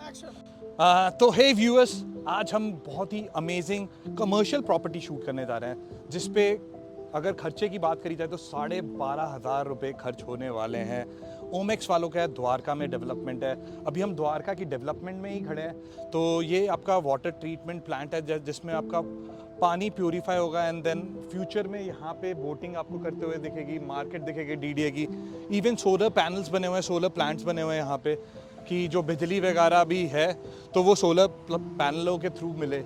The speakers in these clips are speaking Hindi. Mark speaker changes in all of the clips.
Speaker 1: तो हे व्यूअर्स, आज हम बहुत ही अमेजिंग कमर्शियल प्रॉपर्टी शूट करने जा रहे हैं, जिस पे अगर खर्चे की बात करी जाए तो 12,500 रुपये खर्च होने वाले हैं। ओमेक्स वालों का है, द्वारका में डेवलपमेंट है। अभी हम द्वारका की डेवलपमेंट में ही खड़े हैं। तो ये आपका वाटर ट्रीटमेंट प्लांट है जिसमें आपका पानी प्यूरीफाई होगा एंड देन फ्यूचर में यहाँ पे बोटिंग आपको करते हुए दिखेगी, मार्केट दिखेगी डीडीए की। इवन सोलर पैनल्स बने हुए हैं, सोलर प्लांट्स बने हुए हैं यहाँ पे, कि जो बिजली वगैरह भी है तो वो सोलर पैनलों के थ्रू मिले।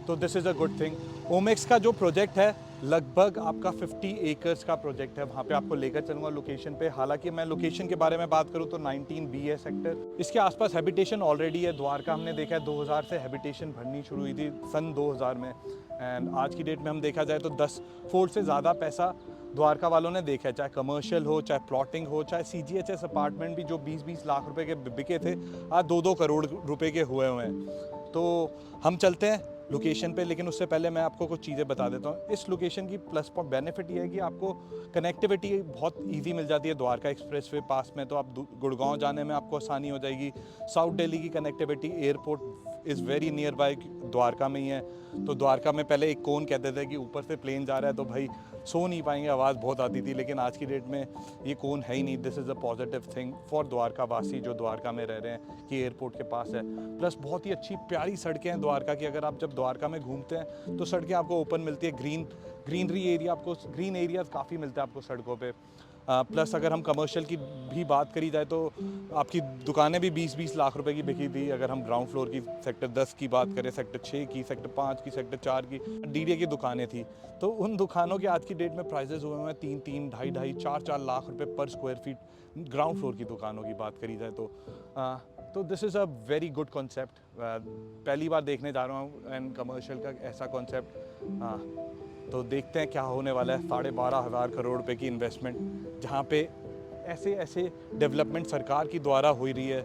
Speaker 1: तो this is a good thing. Omaxe का जो प्रोजेक्ट है लगभग आपका 50 एकर्स का प्रोजेक्ट है। वहाँ पे आपको लेकर चलूँगा लोकेशन पे। हालांकि मैं लोकेशन के बारे में बात करूँ तो 19B है सेक्टर। इसके आसपास हैबिटेशन ऑलरेडी है। द्वारका हमने देखा है 2000 से हैबिटेशन भरनी शुरू हुई थी सन 2000 में, एंड आज की डेट में हम देखा जाए तो 10 फोर्ट से ज़्यादा पैसा द्वारका वालों ने देखा है, चाहे कमर्शियल हो, चाहे प्लॉटिंग हो, चाहे CGHS अपार्टमेंट भी जो 20-20 लाख रुपए के बिके थे, आज 2-2 करोड़ रुपए के हुए हैं। तो हम चलते हैं लोकेशन पे, लेकिन उससे पहले मैं आपको कुछ चीज़ें बता देता हूँ। इस लोकेशन की प्लस पॉइंट बेनिफिट ये है कि आपको कनेक्टिविटी बहुत इजी मिल जाती है द्वारका एक्सप्रेसवे पास में, तो आप गुड़गांव जाने में आपको आसानी हो जाएगी। साउथ दिल्ली की connectivity, airport is very near by, Dwarka में ही है। तो द्वारका में पहले एक कोन कहते थे कि ऊपर से प्लेन जा रहा है तो भाई सो नहीं पाएंगे, आवाज़ बहुत आती थी, लेकिन आज की डेट में ये कोन है ही नहीं। This is a positive thing for Dwarka वासी जो द्वारका में रह रहे हैं कि एयरपोर्ट के पास है। प्लस बहुत ही अच्छी प्यारी सड़कें हैं द्वारका की। अगर आप जब द्वारका में घूमते हैं तो सड़कें आपको ओपन मिलती है, ग्रीनरी एरिया, आपको ग्रीन एरियाज काफ़ी मिलता है आपको सड़कों पे। प्लस अगर हम कमर्शियल की भी बात करी जाए तो आपकी दुकानें भी 20-20 लाख रुपए की बिकी थी। अगर हम ग्राउंड फ्लोर की सेक्टर 10 की बात करें, सेक्टर 6 की, सेक्टर 5 की, सेक्टर 4 की डीडीए की दुकानें थी, तो उन दुकानों के आज की डेट में प्राइजेस हुए हैं 3-3, 2.5-2.5, 4-4 लाख रुपए पर स्क्वायर फीट ग्राउंड फ्लोर की दुकानों की बात करी जाए तो this is a very good concept. पहली बार देखने जा रहा हूँ एंड कमर्शियल का ऐसा कॉन्सेप्ट। तो देखते हैं क्या होने वाला है। 12,500 करोड़ रुपए की इन्वेस्टमेंट, जहाँ पे ऐसे ऐसे डेवलपमेंट सरकार की द्वारा हो रही है।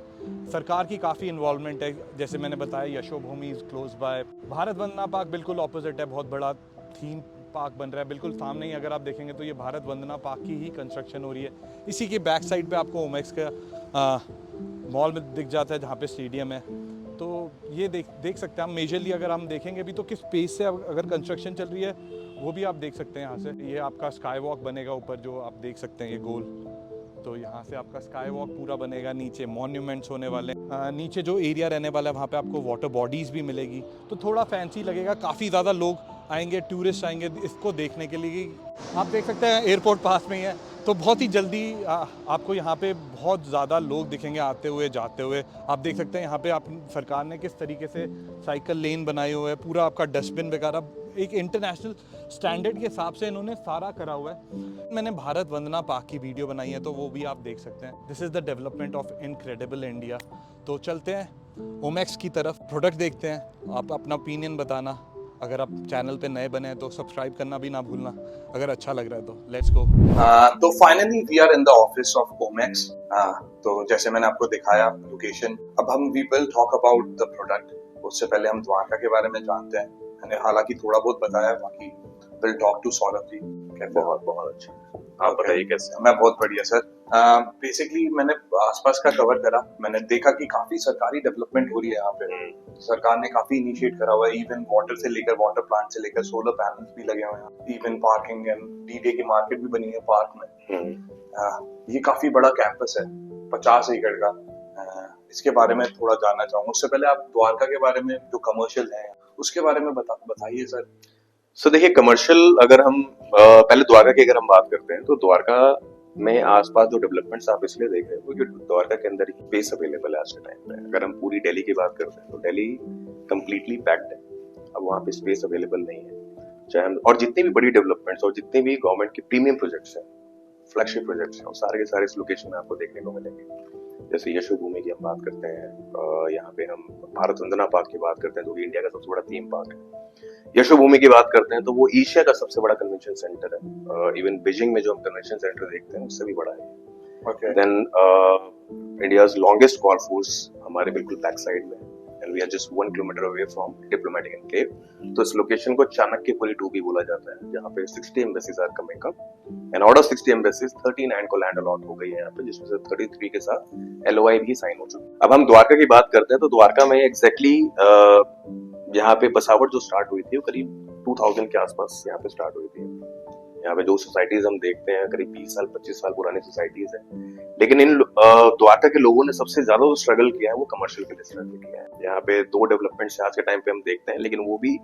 Speaker 1: सरकार की काफ़ी इन्वॉल्वमेंट है। जैसे मैंने बताया, Yashobhoomi is close by. Bharat Vandana park बिल्कुल ऑपोजिट है, बहुत बड़ा थीम पार्क बन रहा है बिल्कुल सामने ही। अगर आप देखेंगे तो ये भारत वंदना पार्क की ही कंस्ट्रक्शन हो रही है। इसी के बैक साइड पे आपको ओमेक्स का मॉल में दिख जाता है, जहाँ पे स्टेडियम है। तो ये देख सकते हैं हम। मेजरली अगर हम देखेंगे भी तो किस पेस से अगर कंस्ट्रक्शन चल रही है वो भी आप देख सकते हैं यहाँ से। ये आपका स्काई वॉक बनेगा ऊपर, जो आप देख सकते हैं ये गोल। तो यहाँ से आपका स्काई वॉक पूरा बनेगा। नीचे मॉन्यूमेंट्स होने वाले हैं। नीचे जो एरिया रहने वाला है वहाँ पे आपको वाटर बॉडीज़ भी मिलेगी, तो थोड़ा फैंसी लगेगा। काफ़ी ज़्यादा लोग आएंगे, टूरिस्ट आएंगे इसको देखने के लिए। आप देख सकते हैं एयरपोर्ट पास में ही है, तो बहुत ही जल्दी आपको यहाँ पे बहुत ज़्यादा लोग दिखेंगे आते हुए जाते हुए। आप देख सकते हैं यहाँ पे आप सरकार ने किस तरीके से साइकिल लेन बनाए हुए है, पूरा आपका डस्टबिन वगैरह एक इंटरनेशनल स्टैंडर्ड के हिसाब से इन्होंने सारा करा हुआ है। मैंने भारत वंदना पार्क की वीडियो बनाई है, तो वो भी आप देख सकते हैं। This is the development of incredible India. तो चलते हैं ओमेक्स की तरफ, प्रोडक्ट देखते हैं। आप अपना ओपिनियन बताना। अगर आप चैनल पे नए बने हैं तो सब्सक्राइब करना भी ना भूलना, अगर अच्छा लग रहा है तो। Let's go.
Speaker 2: तो finally we are in the office of Omaxe. तो जैसे मैंने आपको दिखाया लोकेशन, अब हम we will talk about the product. उससे पहले हम द्वारका के बारे में जानते हैं। मैंने हालांकि थोड़ा बहुत बताया, बाकी will talk to Saurabh ji.
Speaker 3: बहुत बहुत अच्छा। आप बताइए कैसे?
Speaker 2: मैं बहुत बढ़िया सर। बेसिकली मैंने आसपास का कवर करा। मैंने देखा कि काफी सरकारी डेवलपमेंट हो रही है यहाँ पे। सरकार ने काफी इनिशिएट करा हुआ है। इवन वाटर से लेकर, वाटर प्लांट से लेकर सोलर पैनल्स भी लगे हुए हैं। इवन पार्किंग एंड डीडीए की मार्केट भी बनी है पार्क में। ये काफी बड़ा कैंपस है, 50 एकड़ का। इसके बारे में थोड़ा जानना चाहूंगा। उससे पहले आप द्वारका के बारे में, जो कमर्शियल है, उसके बारे में बताइए सर।
Speaker 3: सो देखिए, कमर्शियल अगर हम पहले द्वारका की अगर हम बात करते हैं तो द्वारका में आसपास जो डेवलपमेंट्स आप इसलिए देख रहे हो कि द्वारका के अंदर ही स्पेस अवेलेबल है आज के टाइम पे। अगर हम पूरी दिल्ली की बात करते हैं तो दिल्ली कंप्लीटली पैक्ड है। अब वहाँ पे स्पेस अवेलेबल नहीं है। चाहे हम और जितनी भी बड़ी डेवलपमेंट्स और जितने भी गवर्नमेंट के प्रीमियम प्रोजेक्ट्स हैं, फ्लैगशिप प्रोजेक्ट्स हैं, वो सारे के सारे इस लोकेशन में आपको देखने को मिलेंगे। जैसे यशोभूमि की हम बात करते हैं, यहाँ पे हम भारत वंदना पार्क की बात करते हैं जो कि इंडिया का सबसे बड़ा थीम पार्क है। यशोभूमि की बात करते हैं तो वो एशिया का सबसे बड़ा कन्वेंशन सेंटर है। इवन बीजिंग में जो हम कन्वेंशन सेंटर देखते हैं उससे भी बड़ा है। Then India's longest golf course हमारे बिल्कुल बैक साइड में and we are just 1 kilometre away from diplomatic enclave. तो इस लोकेशन को चाणक्यपुरी 2 भी बोला जाता है, जहाँ पे 60 embassies are coming up and out of 60 embassies 39 को लैंड अलॉट हो गई है यहाँ पे, जिसमें से 33 के साथ LOI भी साइन हो चुकी है। अब हम द्वारका की बात करते हैं तो द्वारका में एग्जैक्टली यहाँ पे बसावट जो स्टार्ट हुई थी वो करीब 2000 के आसपास यहाँ पे स्टार्ट हुई थी। यहाँ पे जो सोसाइटीज हम देखते हैं करीब 20 साल 25 साल पुरानी सोसाइटीज हैं, लेकिन इन द्वारका के लोगों ने सबसे ज्यादा जो स्ट्रगल किया है वो कमर्शियल के लिए स्ट्रगल किया है। यहाँ पे 2 डेवलपमेंट्स आज के टाइम पे हम देखते हैं, लेकिन वो भी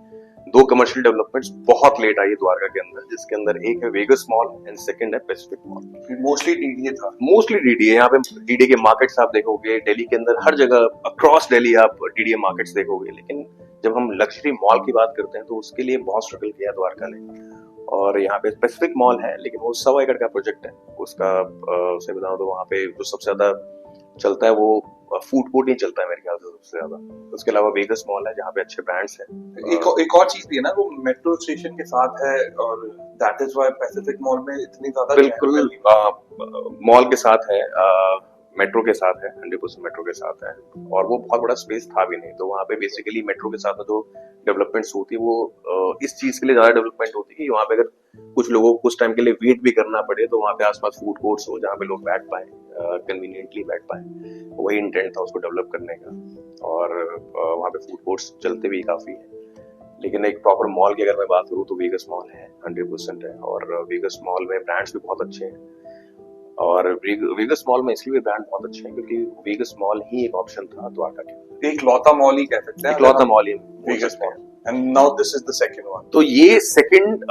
Speaker 3: 2 कमर्शियल डेवलपमेंट्स बहुत लेट आई है द्वारका के अंदर, जिसके अंदर एक है वेगस मॉल एंड सेकंड है पैसिफिक मॉल।
Speaker 2: मोस्टली DDA था।
Speaker 3: मोस्टली DDA, यहाँ पे DDA के मार्केट्स आप देखोगे दिल्ली के अंदर हर जगह अक्रॉस दिल्ली आप DDA मार्केट्स देखोगे, लेकिन जब हम लग्जरी मॉल की बात करते हैं तो उसके लिए बहुत स्ट्रगल किया द्वारका ने। और यहाँ पे पैसिफिक मॉल है, लेकिन वो 1.25 एकड़ का प्रोजेक्ट है उसका। से बताऊं तो वहाँ पे जो सबसे ज्यादा चलता है वो फूड कोर्ट ही चलता है मेरे ख्याल से सबसे ज्यादा। उसके अलावा वेगस मॉल है जहाँ पे अच्छे ब्रांड्स हैं।
Speaker 2: एक और चीज भी है ना, वो मेट्रो स्टेशन के साथ है और that is why Pacific mall में इतनी ज्यादा
Speaker 3: बिल्कुल मॉल के साथ है, मेट्रो के साथ है, 100% मेट्रो के साथ है, और वो बहुत बड़ा स्पेस था भी नहीं। तो वहाँ पे बेसिकली मेट्रो के साथ में जो डेवलपमेंट्स होती है वो इस चीज के लिए ज्यादा डेवलपमेंट होती है कि वहाँ पे अगर कुछ लोगों को कुछ टाइम के लिए वेट भी करना पड़े तो वहाँ पे आसपास फूड कोर्ट्स हो जहाँ पे लोग बैठ पाए, कन्वीनियंटली बैठ पाए। वही इंटेंट था उसको डेवलप करने का, और वहाँ पे फूड कोर्ट्स चलते भी काफी है। लेकिन एक प्रॉपर मॉल की अगर मैं बात करूँ तो वेगस मॉल है, 100% है, और वेगस मॉल में ब्रांड्स भी बहुत अच्छे हैं। और वेगस मॉल में इसलिए ब्रांड बहुत अच्छे हैं क्योंकि वेगस मॉल ही एक ऑप्शन था द्वारका के,
Speaker 2: एक लौता मॉल ही कह सकते हैं,
Speaker 3: एक लौता मॉल ही
Speaker 2: Vegas mall. And now this is the second one.
Speaker 3: तो ये सेकंड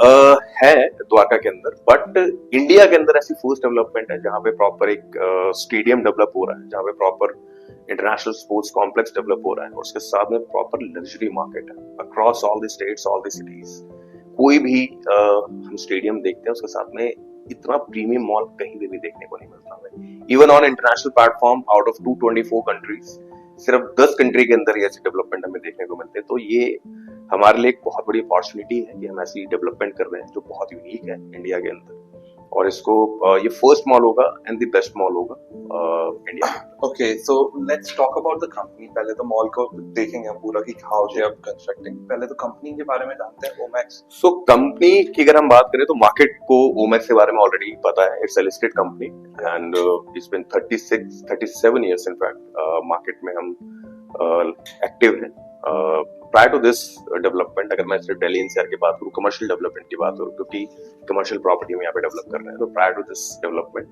Speaker 3: है द्वारका के अंदर, बट इंडिया के अंदर ऐसी फर्स्ट डेवलपमेंट है जहाँ पे प्रॉपर एक स्टेडियम डेवलप हो रहा है, जहाँ पे proper international sports complex develop हो रहा है, और उसके साथ में प्रॉपर लग्जरी मार्केट है across all the states, all the cities. कोई भी हम स्टेडियम देखते हैं उसके साथ में इतना प्रीमियम मॉल कहीं भी देखने को नहीं मिलता हमें। Even on international platform out of 224 countries सिर्फ 10 कंट्री के अंदर ये ऐसे डेवलपमेंट हमें देखने को मिलते हैं। तो ये हमारे लिए एक बहुत बड़ी अपॉर्चुनिटी है कि हम ऐसी डेवलपमेंट कर रहे हैं जो बहुत यूनिक है इंडिया के अंदर, और इसको ये फर्स्ट मॉल होगा एंड द बेस्ट मॉल होगा इंडिया में।
Speaker 2: Okay, so let's talk about the company. पहले तो मॉल को देखेंगे हम पूरा कि हाउ दे आर कंस्ट्रक्टिंग। पहले तो कंपनी के बारे में जानते हैं, ओमैक्स।
Speaker 3: सो कंपनी की अगर हम बात करें तो मार्केट को ओमैक्स के बारे में ऑलरेडी पता है। It's a listed company and it's been 37 years in fact market में हम एक्टिव हैं। प्रायर टू दिस डेवलपमेंट, अगर मैं सिर्फ दिल्ली एनसीआर की बात करूं, कमर्शियल डेवलपमेंट की बात करूं, क्योंकि कमर्शियल प्रॉपर्टी में यहाँ पे डेवलप कर रहे हैं, तो prior to this development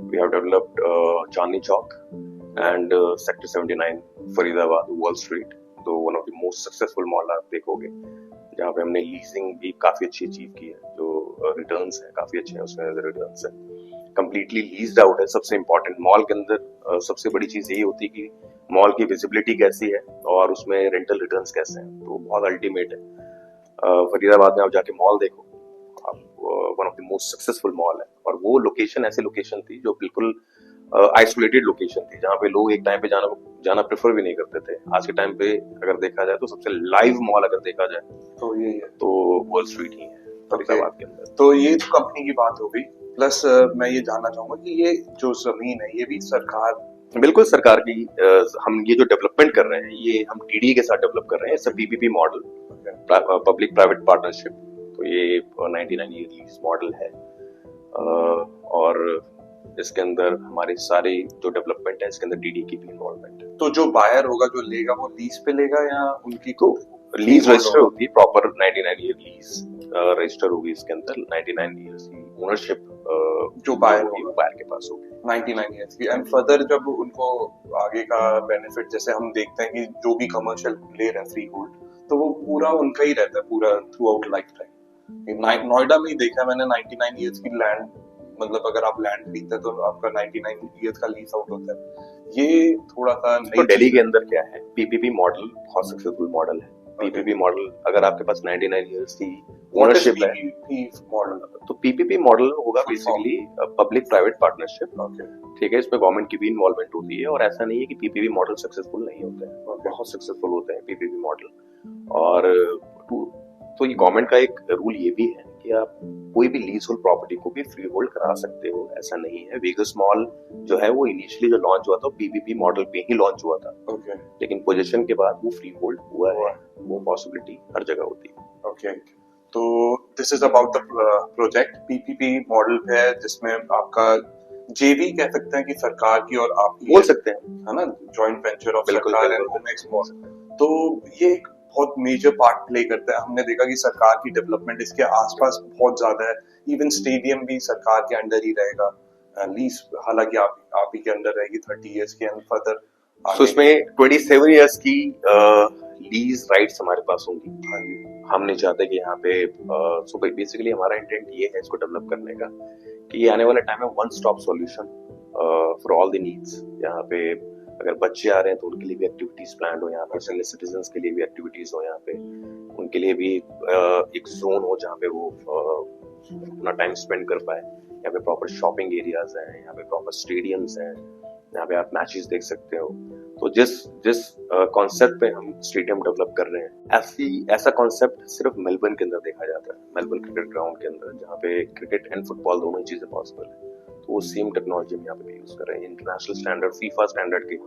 Speaker 3: we have developed Chandni Chowk and sector 79 Faridabad Wall Street, तो one of the most successful mall आप देखोगे, जहाँ पे हमने लीजिंग भी काफी अच्छी अचीव की है, जो रिटर्न्स है काफी अच्छे हैं, उसमें रिटर्न्स है कंप्लीटली लीज्ड आउट है। सबसे इंपॉर्टेंट मॉल के अंदर सबसे बड़ी चीज यही होती है कि मॉल की विजिबिलिटी कैसी है और उसमें रेंटल रिटर्न्स कैसे हैं, तो बहुत अल्टीमेट है। फरीदाबाद में आप जाके मॉल देखो, आप one of the most successful mall है, और वो लोकेशन ऐसी लोकेशन थी जो बिल्कुल आइसोलेटेड लोकेशन थी, जहाँ पे लोग एक टाइम पे जाना प्रेफर भी नहीं करते थे। आज के टाइम पे अगर देखा जाए तो सबसे लाइव मॉल अगर देखा जाए
Speaker 2: तो ये है,
Speaker 3: तो वॉल स्ट्रीट ही है फरीदाबाद के अंदर।
Speaker 2: तो ये तो कंपनी की बात हो गई। प्लस मैं ये जानना चाहूंगा कि ये जो जमीन है ये भी सरकार,
Speaker 3: बिल्कुल सरकार की, हम ये जो डेवलपमेंट कर रहे हैं ये हम टीडी के साथ डेवलप कर रहे हैं। It's a PPP model, public private partnership. तो ये 99 ईयर लीज मॉडल है, और इसके अंदर हमारे सारे जो डेवलपमेंट है इसके अंदर टीडी की भी इन्वॉल्वमेंट है।
Speaker 2: तो जो बायर होगा, जो लेगा, वो लीज पे लेगा या उनकी
Speaker 3: तो लीज रजिस्टर होती है, प्रॉपर 99 ईयर लीज रजिस्टर होगी इसके अंदर। 99 ईयर्स की ओनरशिप
Speaker 2: जो बायर होगा
Speaker 3: बायर के पास होगी
Speaker 2: 99 ईयर्स की। एंड फर्दर जब उनको आगे का बेनिफिट, जैसे हम देखते हैं कि जो भी कमर्शियल ले रहे हैं फ्री होल्ड, तो वो पूरा उनका ही रहता है पूरा through out life time. Noida में ही देखा मैंने 99 ईयर्स की लैंड, मतलब अगर आप लैंड खरीदते हैं तो आपका 99 ईयर्स का लीज आउट होता है। ये थोड़ा सा
Speaker 3: तो दिल्ली के अंदर क्या है, पीपीपी मॉडल बहुत सक्सेसफुल मॉडल है। पीपीपी मॉडल अगर आपके पास 99 इयर्स की ओनरशिप है,
Speaker 2: मॉडल,
Speaker 3: तो पीपीपी मॉडल होगा बेसिकली पब्लिक प्राइवेट पार्टनरशिप। ठीक है, इसमें गवर्नमेंट की भी इन्वॉल्वमेंट होती है, और ऐसा नहीं है कि पीपीपी मॉडल सक्सेसफुल नहीं होते हैं, बहुत सक्सेसफुल होते हैं पीपीपी मॉडल। और तो ये गवर्नमेंट का एक रूल ये भी है कि आप कोई भी लीज होल्ड प्रॉपर्टी को भी फ्री होल्ड करा सकते हो, ऐसा नहीं है। वेगस मॉल जो है वो इनिशियली जो लॉन्च हुआ था पीपीपी मॉडल पे ही लॉन्च हुआ था,
Speaker 2: ओके
Speaker 3: लेकिन पोजीशन के बाद वो फ्री होल्ड हुआ है। वो पॉसिबिलिटी हर जगह होती है।
Speaker 2: ओके। तो this is about the project PPP model है, जिसमें आपका जेवी कह सकते हैं कि सरकार की और आपकी
Speaker 3: बोल सकते हैं,
Speaker 2: है ना, जॉइंट वेंचर ऑफ
Speaker 3: बिल्कुल,
Speaker 2: सरकार एंड
Speaker 3: बिल्कुल।
Speaker 2: ओमेक्स मॉल। तो ये एक बहुत मेजर पार्ट प्ले करता है। हमने देखा कि सरकार की डेवलपमेंट इसके आसपास बहुत ज्यादा है। इवन स्टेडियम भी सरकार के अंडर ही रहेगा, लीज हालांकि आप ही के अंडर रहेगी 30 इयर्स के, एंड फर्दर
Speaker 3: तो इसमें 27 इयर्स की लीज राइट्स हमारे पास होंगी। हम नहीं चाहते कि यहाँ पे सो बेसिकली हमारा इंटेंट ये है इसको डेवलप करने का कि ये आने वाले टाइम में one stop solution for all the needs. यहाँ पे अगर बच्चे आ रहे हैं तो उनके लिए भी एक्टिविटीज प्लान हो, यहाँ पे सीनियर सिटीजन्स के लिए भी एक्टिविटीज हो, यहाँ पे उनके लिए भी एक जोन हो जहाँ पे वो अपना टाइम स्पेंड कर पाए। यहाँ पे प्रॉपर शॉपिंग एरियाज हैं, यहाँ पे प्रॉपर स्टेडियम्स हैं, यहाँ पे आप मैचेस देख सकते हो। तो जिस कॉन्सेप्ट पे हम स्टेडियम डेवलप कर रहे हैं, ऐसा कॉन्सेप्ट सिर्फ मेलबर्न के अंदर देखा जाता है, मेलबर्न क्रिकेट ग्राउंड के अंदर, जहाँ पे क्रिकेट एंड फुटबॉल दोनों ही चीजें पॉसिबल है। तो वो सेम टेक्नोलॉजी हम यहाँ पे यूज कर रहे हैं, इंटरनेशनल स्टैंडर्ड फीफा स्टैंडर्ड के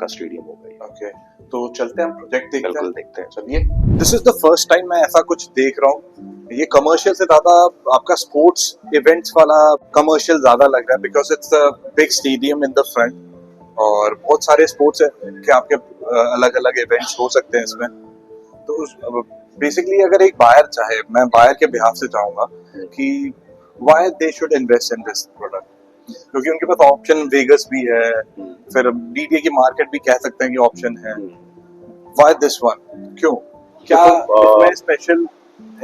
Speaker 3: का स्टेडियम हो गई।
Speaker 2: ओके, तो चलते हैं प्रोजेक्ट देखते हैं।
Speaker 3: बिल्कुल देखते हैं।
Speaker 2: चलिए, this is the first time मैं ऐसा कुछ देख रहा हूँ। ये कमर्शियल से ज्यादा आपका स्पोर्ट्स इवेंट्स वाला कमर्शियल ज्यादा लग रहा है, because it's a big stadium in the front और बहुत सारे स्पोर्ट्स के आपके अलग अलग इवेंट्स हो सकते हैं इसमें। तो बेसिकली अगर एक बायर चाहे, मैं बायर के बिहाफ से चाहूंगा कि why they should invest in this product, क्योंकि उनके पास ऑप्शन वेगस भी है, फिर डीडीए की मार्केट भी कह सकते हैं कि ऑप्शन है। व्हाई दिस वन, क्यों, क्या इसमें स्पेशल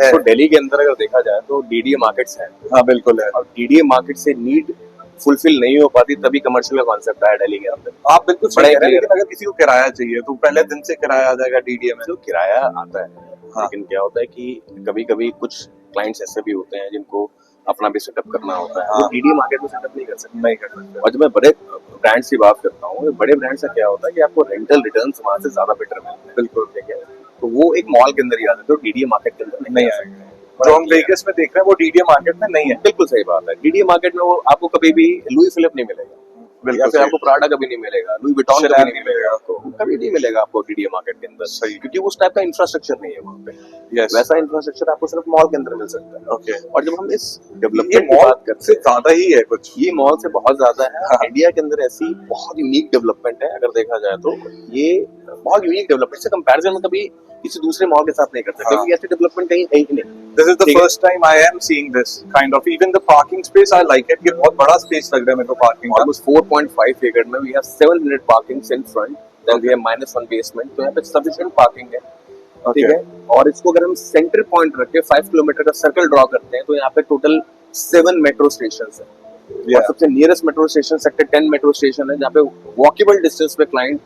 Speaker 2: है?
Speaker 3: तो दिल्ली के अंदर अगर देखा जाए तो डीडीए मार्केट्स हैं।
Speaker 2: हाँ बिल्कुल है।
Speaker 3: और डीडीए मार्केट से नीड फुलफिल नहीं हो पाती, तभी कमर्शियल का कॉन्सेप्ट आया दिल्ली के अंदर।
Speaker 2: आप बिल्कुल
Speaker 3: बड़ा
Speaker 2: सही कह रहे हैं,
Speaker 3: clear
Speaker 2: लेकिन अगर किसी को किराया चाहिए तो पहले दिन से किराया आ जाएगा डीडीए में।
Speaker 3: जो किराया आता है,
Speaker 2: हाँ।
Speaker 3: लेकिन क्या होता है कि कभी कभी कुछ क्लाइंट्स ऐसे भी होते हैं जिनको अपना भी सेटअप करना होता है,
Speaker 2: हाँ।
Speaker 3: वो डीडीए मार्केट में सेटअप नहीं कर सकते।
Speaker 2: नहीं कर सकते।
Speaker 3: और जब मैं बड़े ब्रांड्स की बात करता हूँ, बड़े ब्रांड्स का क्या होता है कि आपको रेंटल रिटर्न्स वहां से ज्यादा बेटर मिलते हैं।
Speaker 2: बिल्कुल
Speaker 3: ठीक है, तो वो एक मॉल के अंदर ही आ जाते हैं, तो डीडीए मार्केट के अंदर
Speaker 2: नहीं
Speaker 3: आ
Speaker 2: आएगा। जो हम वेगस में देख रहे हैं वो डीडीए मार्केट में नहीं है।
Speaker 3: बिल्कुल सही बात है। डीडीए मार्केट में वो आपको कभी भी लुई फिलिप नहीं मिलेगा, या
Speaker 2: बिल्कुल
Speaker 3: फिर
Speaker 2: सही।
Speaker 3: आपको प्राडा कभी नहीं मिलेगा, लुई विटॉन कभी
Speaker 2: Chanel
Speaker 3: नहीं मिलेगा आपको, कभी नहीं मिलेगा आपको डीडीए मार्केट के अंदर।
Speaker 2: सही।
Speaker 3: क्योंकि उस टाइप का इंफ्रास्ट्रक्चर नहीं है वहाँ पे।
Speaker 2: Yes.
Speaker 3: वैसा इंफ्रास्ट्रक्चर आपको सिर्फ मॉल के अंदर मिल सकता है।
Speaker 2: ओके,
Speaker 3: और जब हम इस
Speaker 2: ये
Speaker 3: डेवलपमेंट की
Speaker 2: मॉल
Speaker 3: बात करते
Speaker 2: से
Speaker 3: हैं,
Speaker 2: ज्यादा ही है कुछ।
Speaker 3: ये मॉल से बहुत ज्यादा है।
Speaker 2: हाँ।
Speaker 3: इंडिया के अंदर ऐसी बहुत यूनिक डेवलपमेंट है, अगर देखा जाए तो ये बहुत यूनिक डेवलपमेंट से कंपैरिजन में कभी किसी दूसरे मॉल के साथ नहीं कर सकते,
Speaker 2: हाँ।
Speaker 3: क्योंकि ऐसी डेवलपमेंट कहीं है ही नहीं।
Speaker 2: This is the
Speaker 3: ठीक है।
Speaker 2: first time I am seeing this kind of, even the parking space I like it। ये बहुत बड़ा स्पेस लग रहा है मेरे को पार्किंग का।
Speaker 3: Almost 4.5 acre में we have 700 parkings in front, then we have -1 basement, तो यहाँ पे sufficient parking है। ठीक
Speaker 2: Okay.
Speaker 3: है, और इसको अगर हम सेंटर पॉइंट रख के 5 किलोमीटर का सर्कल ड्रॉ करते हैं तो यहाँ पे टोटल 7 मेट्रो स्टेशन है। और
Speaker 2: Yeah.
Speaker 3: सबसे nearest metro station sector 10 metro station है, जहाँ पे वॉकेबल डिस्टेंस पे क्लाइंट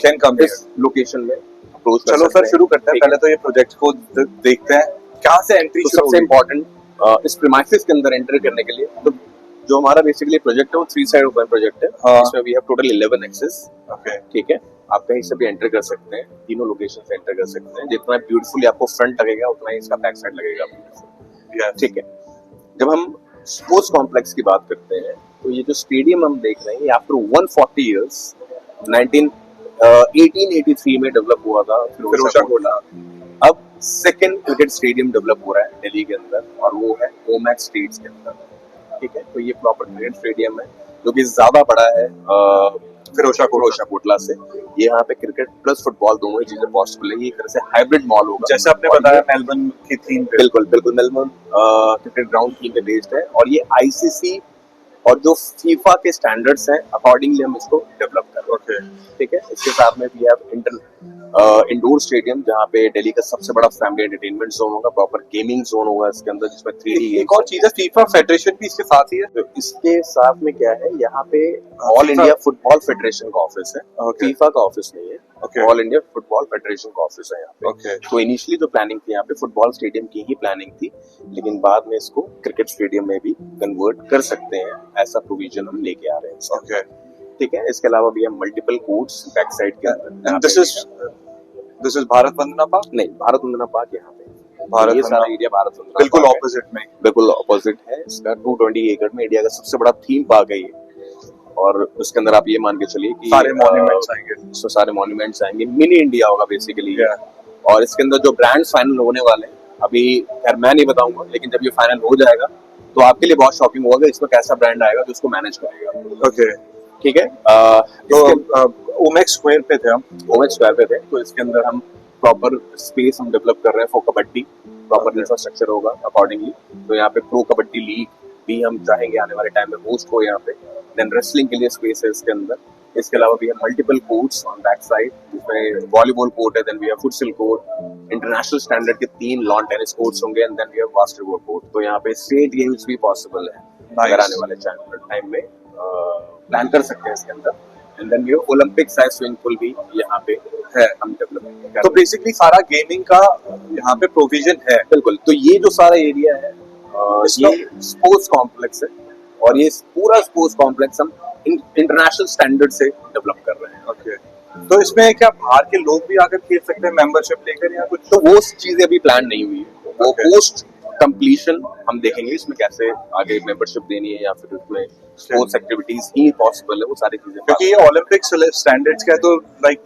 Speaker 2: Can come here।
Speaker 3: इस लोकेशन में अप्रोच कर
Speaker 2: चलो
Speaker 3: सकते
Speaker 2: सर
Speaker 3: हैं।
Speaker 2: शुरू करते हैं।
Speaker 3: ठीक है।
Speaker 2: पहले तो ये प्रोजेक्ट को देखते हैं, कहाँ से एंट्री
Speaker 3: तो
Speaker 2: शुरू
Speaker 3: सबसे
Speaker 2: होगी?
Speaker 3: इम्पोर्टेंट इस प्रीमाइसेस के अंदर एंटर करने के लिए, तो जो हमारा बेसिकली प्रोजेक्ट है वो 3 साइड ओपन प्रोजेक्ट है।
Speaker 2: हाँ।
Speaker 3: इसमें we have total 11 access.
Speaker 2: Okay.
Speaker 3: ठीक है, आप कहीं से भी एंटर कर सकते हैं, तीनों लोकेशन से एंटर कर सकते हैं। जितना ब्यूटीफुली आपको फ्रंट लगेगा उतना ही इसका बैक साइड लगेगा ब्यूटीफुल।
Speaker 2: Yes.
Speaker 3: ठीक है, जब हम स्पोर्ट्स कॉम्प्लेक्स की बात करते हैं तो ये जो स्टेडियम हम देख रहे हैं ये आफ्टर 140 इयर्स 1883 में डेवलप हुआ था
Speaker 2: फिरोजा कोटला।
Speaker 3: अब सेकंड क्रिकेट स्टेडियम डेवलप हो रहा है दिल्ली के अंदर, और वो है ओमैक्स स्टेट्स के अंदर। ठीक है, तो ये प्रॉपर क्रिकेट स्टेडियम है जो कि ज्यादा बड़ा है फिरोजा कोटला से। ये यहाँ पे क्रिकेट प्लस फुटबॉल दोनों ही चीजें पॉसिबल है। ये एक तरह से हाइब्रिड मॉल होगा,
Speaker 2: जैसे आपने
Speaker 3: और
Speaker 2: बताया
Speaker 3: ये-
Speaker 2: मेलबर्न की थीम पे।
Speaker 3: बिल्कुल बिल्कुल मेलबर्न क्रिकेट ग्राउंड थीम पे बेस्ड है, और ये आईसीसी और जो फीफा के स्टैंडर्ड्स हैं अकॉर्डिंगली हम इसको डेवलप कर रहे हैं।
Speaker 2: Okay.
Speaker 3: ठीक है, इसके साथ में भी हैव इंडोर स्टेडियम जहाँ पे दिल्ली का सबसे बड़ा फैमिली एंटरटेनमेंट जोन होगा, प्रॉपर गेमिंग जोन होगा इसके अंदर, जिसमें 3D
Speaker 2: एक और चीज है, फीफा फेडरेशन भी इसके साथ ही है।
Speaker 3: तो इसके साथ में क्या है, यहाँ पे ऑल इंडिया फुटबॉल फेडरेशन का ऑफिस है,
Speaker 2: Okay.
Speaker 3: फीफा का ऑफिस नहीं है।
Speaker 2: Okay.
Speaker 3: All India football federation का ऑफिस है यहाँ पे।
Speaker 2: Okay.
Speaker 3: तो इनिशियली जो प्लानिंग थी यहाँ पे फुटबॉल स्टेडियम की ही प्लानिंग थी, लेकिन बाद में इसको क्रिकेट स्टेडियम में भी कन्वर्ट कर सकते हैं, ऐसा प्रोविजन हम लेके आ रहे हैं इसका।
Speaker 2: Okay.
Speaker 3: ठीक है, इसके अलावा भी हम मल्टीपल कोर्ट्स बैक साइड के अंदर।
Speaker 2: And this is Bharat Vandana park.
Speaker 3: नहीं, भारत वंदना पार्क यहाँ पे
Speaker 2: भारत
Speaker 3: ये सारा
Speaker 2: वंदना।
Speaker 3: एरिया भारत वंदना
Speaker 2: बिल्कुल
Speaker 3: पार्क है।
Speaker 2: ऑपोजिट में।
Speaker 3: बिल्कुल ऑपोजिट है इसका। 220 एकड़ में इंडिया का सबसे बड़ा थीम पार्क है ये, और उसके अंदर आप ये मान के चलिए कि
Speaker 2: सारे मॉन्यूमेंट्स आएंगे।
Speaker 3: उसमें सारे मॉन्यूमेंट्स आएंगे, मिनी इंडिया होगा बेसिकली।
Speaker 2: Yeah.
Speaker 3: और इसके अंदर जो ब्रांड्स फाइनल होने वाले हैं अभी खैर मैं नहीं बताऊंगा, लेकिन जब ये फाइनल हो जाएगा तो आपके लिए बहुत शॉकिंग होगा कि इसमें कैसा ब्रांड आएगा जो उसको मैनेज करेगा।
Speaker 2: ओके,
Speaker 3: ठीक है।
Speaker 2: तो ओमेक्स स्क्वायर पे थे हम।
Speaker 3: ओमेक्स स्क्वायर पे थे, तो इसके अंदर हम प्रॉपर स्पेस हम डेवलप कर रहे हैं फॉर कबड्डी। प्रॉपर इंफ्रास्ट्रक्चर होगा अकॉर्डिंगली। तो यहाँ पे प्रो कबड्डी लीग भी हम चाहेंगे आने वाले टाइम में होस्ट हो यहाँ पे। देन रेसलिंग के लिए स्पेस है इसके अंदर। इसके अलावा भी हम multiple courts on back side, जिसमें वॉलीबॉल कोर्ट है, then we have futsal court, international standard के 3 लॉन टेनिस कोर्ट्स होंगे, and then we have basketball court. तो यहाँ पे स्टेट गेम्स भी पॉसिबल है अगर आने वाले टाइम में प्लान कर सकते हैं इसके अंदर। And then we have Olympic size swimming pool भी यहाँ पे है, हम डेवलप कर।
Speaker 2: तो बेसिकली सारा गेमिंग का यहाँ पे प्रोविजन है।
Speaker 3: बिल्कुल। तो ये जो सारा एरिया है ये स्पोर्ट्स कॉम्प्लेक्स है, और ये पूरा स्पोर्ट्स कॉम्प्लेक्स हम इंटरनेशनल स्टैंडर्ड से डेवलप कर रहे हैं।
Speaker 2: ओके, तो इसमें क्या बाहर के लोग भी आकर खेल सकते हैं मेंबरशिप लेकर या कुछ?
Speaker 3: तो वो चीजें अभी प्लान नहीं हुई है, वो
Speaker 2: Okay.
Speaker 3: पोस्ट कंप्लीशन हम देखेंगे इसमें कैसे आगे मेंबरशिप देनी है, या फिर उसमें स्पोर्ट्स एक्टिविटीज ही पॉसिबल है, वो सारी चीजें।
Speaker 2: क्योंकि ये ओलंपिक स्टैंडर्ड्स का है, तो लाइक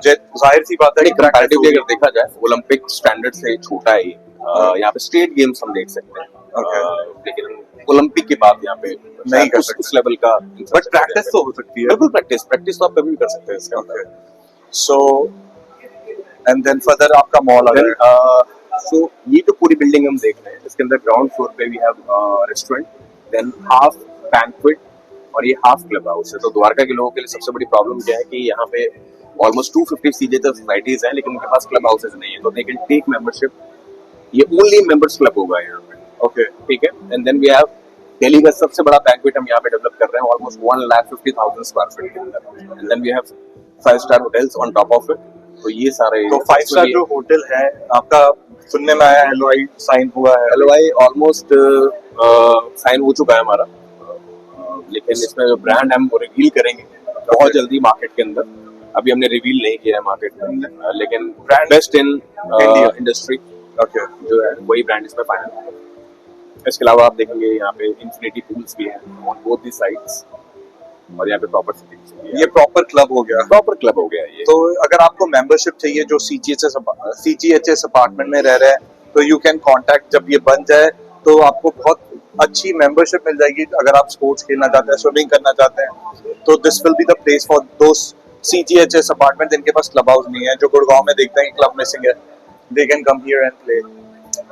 Speaker 2: जाहिर सी बात है कि
Speaker 3: कंपैरेटिवली अगर देखा जाए ओलंपिक स्टैंडर्ड से छोटा है ये। यहाँ पे स्टेट गेम्स हम देख सकते हैं। लेकिन ओलंपिक की बात यहाँ पे
Speaker 2: नहीं कर सकते।
Speaker 3: उस लेवल का।
Speaker 2: बट प्रैक्टिस तो हो सकती है।
Speaker 3: बिल्कुल प्रैक्टिस तो आप कभी भी कर सकते हैं इसका।
Speaker 2: Okay, so and then further आपका मॉल आ
Speaker 3: Then,
Speaker 2: गया।
Speaker 3: so ये जो पूरी बिल्डिंग हम देख रहे हैं, इसके अंदर ग्राउंड फ्लोर पे we have restaurant, then half banquet, और ये हाफ क्लब हाउस है। तो द्वारका के लोगों के लिए सबसे बड़ी प्रॉब्लम क्या है कि यहाँ पे ऑलमोस्ट 250 सीजेटर सोसाइटीज हैं, लेकिन उनके पास क्लब हाउसेज नहीं है, तो दे कैन टेक मेंबरशिप। ये ओनली मेंबर्स क्लब होगा यहाँ पे।
Speaker 2: ओके,
Speaker 3: ठीक है। And then we have Delhi का सबसे बड़ा बैंक्वेट हम यहाँ पे डेवलप कर रहे हैं, ऑलमोस्ट 1,50,000 स्क्वायर फीट के अंदर। And then we have 5 star hotels on top of it. तो ये सारे
Speaker 2: तो 5 स्टार जो होटल है आपका, सुनने में आया LOI साइन हुआ है?
Speaker 3: LOI ऑलमोस्ट साइन हो चुका है हमारा, लेकिन इसमें जो ब्रांड हम वो रिवील करेंगे बहुत जल्दी मार्केट के अंदर। अभी हमने रिवील नहीं किया है मार्केट में, लेकिन brand best in industry
Speaker 2: okay,
Speaker 3: जो है वही ब्रांड इसमें फाइनल है। इसके अलावा आप देखेंगे यहाँ पे इंफिनिटी पूल्स भी हैं ऑन बोथ दी साइड्स, और यहाँ पे प्रॉपर सिटी,
Speaker 2: ये प्रॉपर क्लब हो गया।
Speaker 3: प्रॉपर क्लब हो गया ये।
Speaker 2: तो अगर आपको मेंबरशिप चाहिए जो CGHS अपार्टमेंट में रह रहे हैं, तो यू कैन कांटेक्ट। जब ये बन जाए तो आपको बहुत अच्छी मेंबरशिप मिल जाएगी। अगर आप स्पोर्ट्स खेलना चाहते हैं, स्विमिंग करना चाहते हैं, तो this will be the place for those CGHS apartment जिनके पास क्लब हाउस नहीं है, जो गुड़गांव में देखते हैं कि क्लब मिसिंग है, they can come here and play.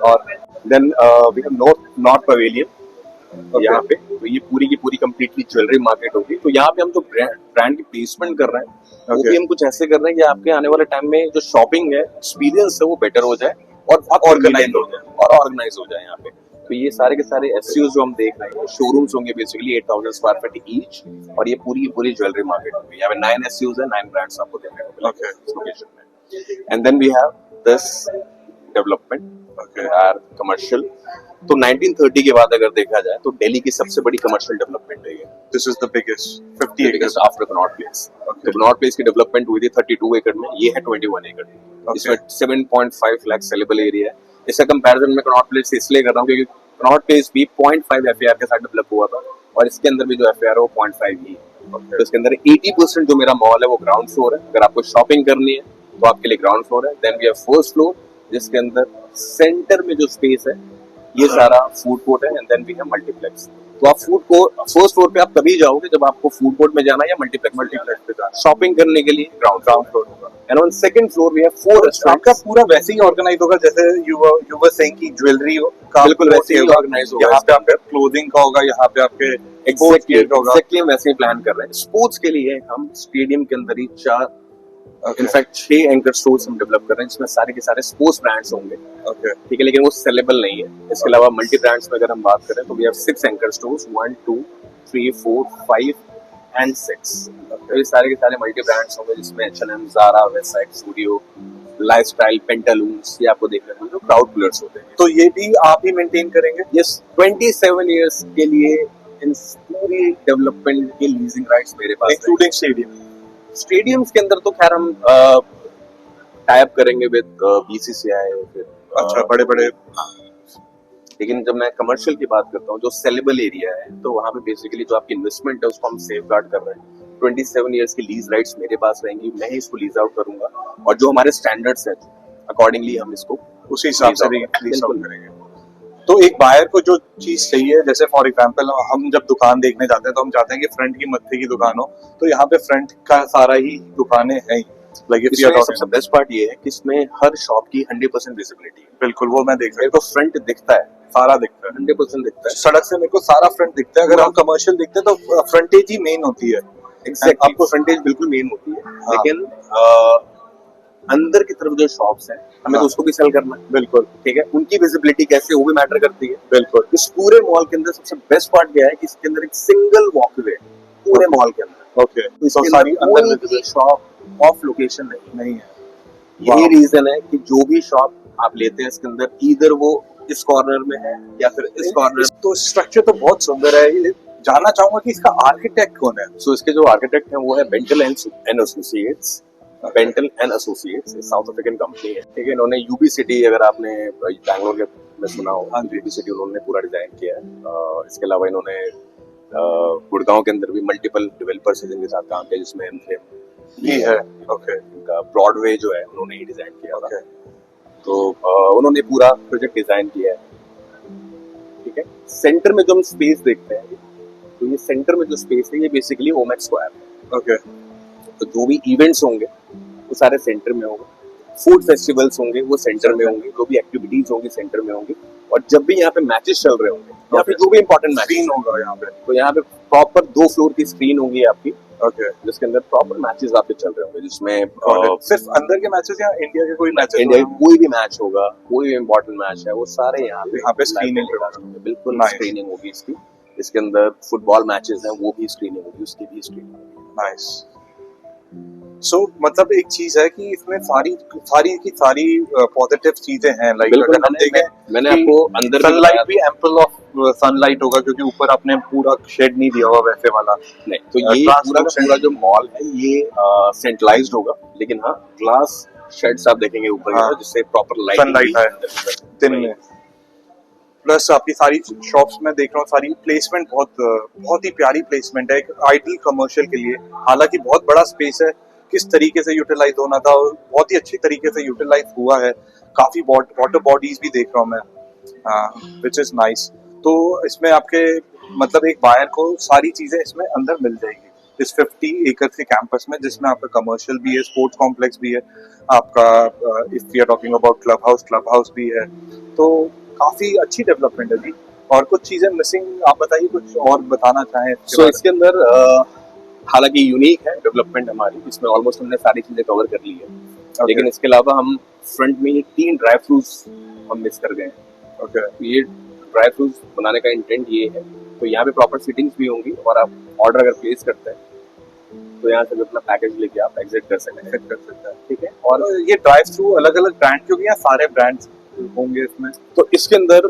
Speaker 3: और then we have north pavilion यहाँ पे। तो ये पूरी की पूरी कंप्लीटली ज्वेलरी मार्केट होगी। तो यहाँ पे हम जो ब्रांड की प्लेसमेंट कर रहे हैं वो भी हम कुछ ऐसे कर रहे हैं कि आपके आने वाले टाइम में जो शॉपिंग है, एक्सपीरियंस है, वो बेटर हो जाए और बहुत ऑर्गेनाइज हो जाए यहाँ पे। तो ये सारे के सारे SCUs जो हम देख रहे हैं, शोरूम्स होंगे बेसिकली 8,000 स्क्वायर फीट ईच, और ये पूरी ज्वेलरी मार्केट होगी। यहाँ पे 9 SCUs है, 9 ब्रांड्स आपको देखने को मिलेंगे इस लोकेशन में। And then we have this development यार कमर्शियल। तो 1930 के बाद अगर देखा जाए तो दिल्ली की सबसे बड़ी कमर्शियल डेवलपमेंट है ये।
Speaker 2: This is the biggest 50 acres
Speaker 3: after Connaught place. तो कनॉट प्लेस की डेवलपमेंट हुई थी 32 एकड़ में, ये है 21 एकड़। इसमें 7.5 लाख सेलेबल एरिया है। इसका कंपैरिजन में कनॉट प्लेस इसलिए कर रहा हूँ क्योंकि कनॉट प्लेस भी 0.5 FAR के साथ डेवलप हुआ था, और इसके अंदर भी जो FAR है वो 0.5 ही है। तो इसके अंदर 80% जो मेरा मॉल है वो ग्राउंड फ्लोर है। अगर आपको शॉपिंग करनी है तो आपके लिए ग्राउंड फ्लोर है। Then we have first floor, जिसके अंदर सेंटर में जो स्पेस है ये सारा फूड कोर्ट है, and then we have multiplex. तो आप फूड कोर्ट फर्स्ट फ्लोर पे आप तभी जाओगे जब आपको फूड कोर्ट में जाना है या मल्टीप्लेक्स पे जाना। शॉपिंग करने के लिए ग्राउंड फ्लोर होगा। And on second floor we have 4 restaurants.
Speaker 2: आपका पूरा वैसे ही ऑर्गेनाइज होगा जैसे यू वर सेइंग कि ज्वेलरी का
Speaker 3: बिल्कुल वैसे ही ऑर्गेनाइज होगा।
Speaker 2: यहाँ पे आपका क्लोथिंग का होगा, यहाँ पे आपके
Speaker 3: एग्जैक्टली वैसे ही प्लान कर रहे हैं। स्पोर्ट्स के लिए हम स्टेडियम के अंदर ही 4 इनफैक्ट 6 एंकर स्टोर्स हम डेवलप कर रहे हैं, जिसमें सारे के सारे स्पोर्ट्स ब्रांड्स होंगे। ठीक है, लेकिन वो सेलेबल नहीं है। इसके अलावा मल्टी ब्रांड्स में अगर हम बात करें तो we have 6 anchor stores, 1 2 3 4 5 and 6। तो ये सारे के सारे मल्टी ब्रांड्स होंगे, जिसमें H&M, Zara, Westside, Studio, lifestyle, Pantaloons, ये आपको देखने को जो क्राउड पुलर्स होते हैं।
Speaker 2: तो ये भी आप ही मेंटेन करेंगे?
Speaker 3: यस, 27 इयर्स के लिए इन पूरी डेवलपमेंट के लीजिंग राइट्स मेरे पास,
Speaker 2: इंक्लूडिंग स्टेडियम।
Speaker 3: स्टेडियम्स के अंदर तो खैर हम टाई अप करेंगे विद BCCI, फिर
Speaker 2: अच्छा, बड़े बड़े।
Speaker 3: लेकिन जब मैं कमर्शियल की बात करता हूँ, जो सेलेबल एरिया है, तो वहाँ पे बेसिकली जो आपकी इन्वेस्टमेंट है उसको हम सेफ गार्ड कर रहे हैं। 27 ईयर्स की लीज राइट्स मेरे पास रहेंगी, मैं ही इसको लीज आउट करूंगा, और जो हमारे स्टैंडर्ड्स हैं अकॉर्डिंगली हम इसको
Speaker 2: उसी हिसाब से
Speaker 3: lease out
Speaker 2: लीज आउट
Speaker 3: बिल्कुल।
Speaker 2: करेंगे। तो एक बायर को जो चीज चाहिए, जैसे फॉर एग्जांपल हम जब दुकान देखने जाते हैं तो हम चाहते हैं कि फ्रंट की मत्थे की दुकान हो, तो यहाँ पे फ्रंट का सारा ही दुकानें हैं ही। लाइक इफ यू आर
Speaker 3: इसमें
Speaker 2: टॉकिंग,
Speaker 3: सबसे बेस्ट पार्ट ये है कि इसमें हर शॉप की 100% विजिबिलिटी है।
Speaker 2: बिल्कुल वो मैं देख
Speaker 3: मेरे
Speaker 2: सकता
Speaker 3: को फ्रंट दिखता है,
Speaker 2: हूँ, सारा दिखता है
Speaker 3: 100% दिखता है।
Speaker 2: सड़क से, मेरे को सारा फ्रंट दिखता है। अगर हम कमर्शियल दिखते हैं तो फ्रंटेज ही मेन होती है।
Speaker 3: एग्जैक्टली,
Speaker 2: आपको
Speaker 3: फ्रंटेज बिल्कुल मेन होती है,
Speaker 2: हाँ।
Speaker 3: लेकिन अंदर की तरफ जो शॉप्स हैं हमें
Speaker 2: हाँ।
Speaker 3: तो उसको भी सेल करना है,
Speaker 2: बिल्कुल
Speaker 3: ठीक है, उनकी विजिबिलिटी कैसे वो भी मैटर करती है।
Speaker 2: बिल्कुल।
Speaker 3: इस पूरे मॉल के अंदर सबसे बेस्ट पार्ट क्या है कि इसके अंदर एक सिंगल वॉकवे पूरे मॉल के अंदर,
Speaker 2: ओके,
Speaker 3: तो
Speaker 2: तो
Speaker 3: इसके
Speaker 2: सारी अंदर
Speaker 3: कोई भी शॉप ऑफ लोकेशन नहीं है।
Speaker 2: नहीं है।
Speaker 3: यही रीजन है कि जो भी शॉप आप लेते हैं इसके अंदर इधर वो इस कॉर्नर में है या फिर इस कॉर्नर।
Speaker 2: तो स्ट्रक्चर तो बहुत सुंदर है। ये जानना चाहूंगा कि इसका आर्किटेक्ट कौन है?
Speaker 3: सो इसके जो आर्किटेक्ट हैं वो है बेंटल एंड एसोसिएट्स। बेंटल and associates south African company है, ठीक है। इन्होंने यूबी सिटी, अगर आपने बैंगलोर के में सुना हो,
Speaker 2: हाँ जी।
Speaker 3: यूबी सिटी उन्होंने पूरा डिजाइन किया है। इसके अलावा इन्होंने गुड़गांव के अंदर भी मल्टीपल डेवलपर्स जिनके साथ काम किया, जिसमेम
Speaker 2: भी है। ओके
Speaker 3: इनका ब्रॉडवे जो है उन्होंने ही डिजाइन किया था।
Speaker 2: ओके
Speaker 3: तो उन्होंने पूरा प्रोजेक्ट डिजाइन किया है, ठीक है। सेंटर में जो हम स्पेस देखते हैं, तो ये सेंटर में जो स्पेस है ये बेसिकली ओमेक्स स्क्वायर है।
Speaker 2: ओके
Speaker 3: तो जो भी इवेंट्स होंगे वो सारे सेंटर में होंगे, फूड फेस्टिवल्स होंगे वो सेंटर में होंगे, जो भी एक्टिविटीज होंगी सेंटर में होंगी, और जब भी यहाँ पे मैचेस चल रहे होंगे या फिर जो भी इंपॉर्टेंट मैच
Speaker 2: स्क्रीन होगा यहाँ पे।
Speaker 3: तो यहाँ पे प्रॉपर 2 फ्लोर की स्क्रीन होगी आपकी,
Speaker 2: ओके,
Speaker 3: जिसके अंदर प्रॉपर मैचेस आपके चल रहे होंगे, जिसमें
Speaker 2: सिर्फ अंदर के मैचेस या इंडिया के कोई मैचेस?
Speaker 3: इंडिया की कोई भी मैच होगा, कोई भी इंपॉर्टेंट मैच है, वो सारे यहाँ पे
Speaker 2: स्क्रीनिंग
Speaker 3: बिल्कुल
Speaker 2: Nice.
Speaker 3: स्क्रीनिंग होगी इसकी। इसके अंदर फुटबॉल मैचेस हैं वो भी स्क्रीनिंग होगी, उसकी भी स्क्रीनिंग होगी।
Speaker 2: नाइस। सो मतलब एक चीज है कि इसमें सारी की सारी पॉजिटिव चीजें हैं। लाइक
Speaker 3: बिल्कुल,
Speaker 2: अगर हम देखें
Speaker 3: मैंने आपको अंदर
Speaker 2: सनलाइट भी एम्पल ऑफ सनलाइट होगा, क्योंकि ऊपर आपने पूरा शेड नहीं दिया हुआ वैसे वाला।
Speaker 3: नहीं, तो ये पूरा का पूरा जो मॉल है ये सेंट्रलाइज्ड होगा, लेकिन हाँ ग्लास शेड्स आप देखेंगे ऊपर की
Speaker 2: हाँ।
Speaker 3: तरफ, जिससे प्रॉपर
Speaker 2: सनलाइट है दिन में। प्लस आपकी सारी शॉप्स में देख रहा हूँ, सारी प्लेसमेंट बहुत ही प्यारी प्लेसमेंट है एक आइडियल कमर्शियल के लिए। हालांकि बहुत बड़ा स्पेस है, किस तरीके से यूटिलाइज होना था बहुत ही अच्छी तरीके से यूटिलाइज हुआ है। काफी वाटर बॉडीज भी देख रहा हूँ मैं, विच इज नाइस। तो इसमें आपके मतलब एक बायर को सारी चीजें इसमें अंदर मिल जाएगी इस 50 एकड़ के कैंपस में, जिसमें आपका कमर्शियल भी है, स्पोर्ट्स कॉम्प्लेक्स भी है, आपका if we are talking about club house भी है। तो काफी अच्छी डेवलपमेंट है जी। और कुछ चीजें मिसिंग आप बताइए, कुछ और बताना चाहें?
Speaker 3: सो इसके अंदर हालांकि यूनिक है डेवलपमेंट हमारी, इसमें ऑलमोस्ट हमने सारी चीजें कवर कर ली है, लेकिन इसके अलावा हम फ्रंट में ये 3 ड्राइव थ्रूज हम मिस कर गए हैं।
Speaker 2: ओके,
Speaker 3: ये ड्राइव थ्रूज बनाने का इंटेंट ये है, तो यहाँ पे प्रॉपर सीटिंग्स भी होंगी, और आप ऑर्डर अगर प्लेस करते हैं तो यहाँ से भी अपना पैकेज लेके आप एग्जिट कर सकते हैं, ठीक है।
Speaker 2: और ये ड्राइव थ्रू अलग अलग ब्रांड के होंगे या सारे ब्रांड्स होंगे इसमें?
Speaker 3: तो इसके अंदर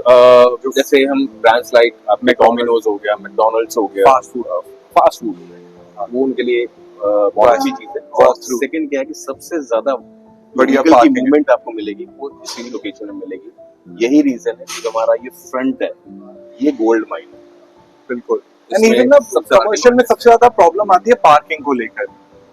Speaker 3: जैसे हम ब्रांड्स लाइक मैकडॉनल्ड्स हो गया, मैकडॉनल्ड्स हो गया, फास्ट फूड वो उनके लिए बहुत अच्छी चीज है। और सेकंड क्या है कि सबसे ज्यादा
Speaker 2: बढ़िया
Speaker 3: vehicle की
Speaker 2: parking है।
Speaker 3: मूवमेंट आपको मिलेगी वो इसी लोकेशन में मिलेगी। यही रीजन है कि जो हमारा ये फ्रंट है ये गोल्ड माइन है।
Speaker 2: बिल्कुल।
Speaker 3: इसमें
Speaker 2: एंड इवन ना
Speaker 3: सबसे
Speaker 2: कमर्शियल में सबसे ज्यादा प्रॉब्लम आती है पार्किंग को लेकर।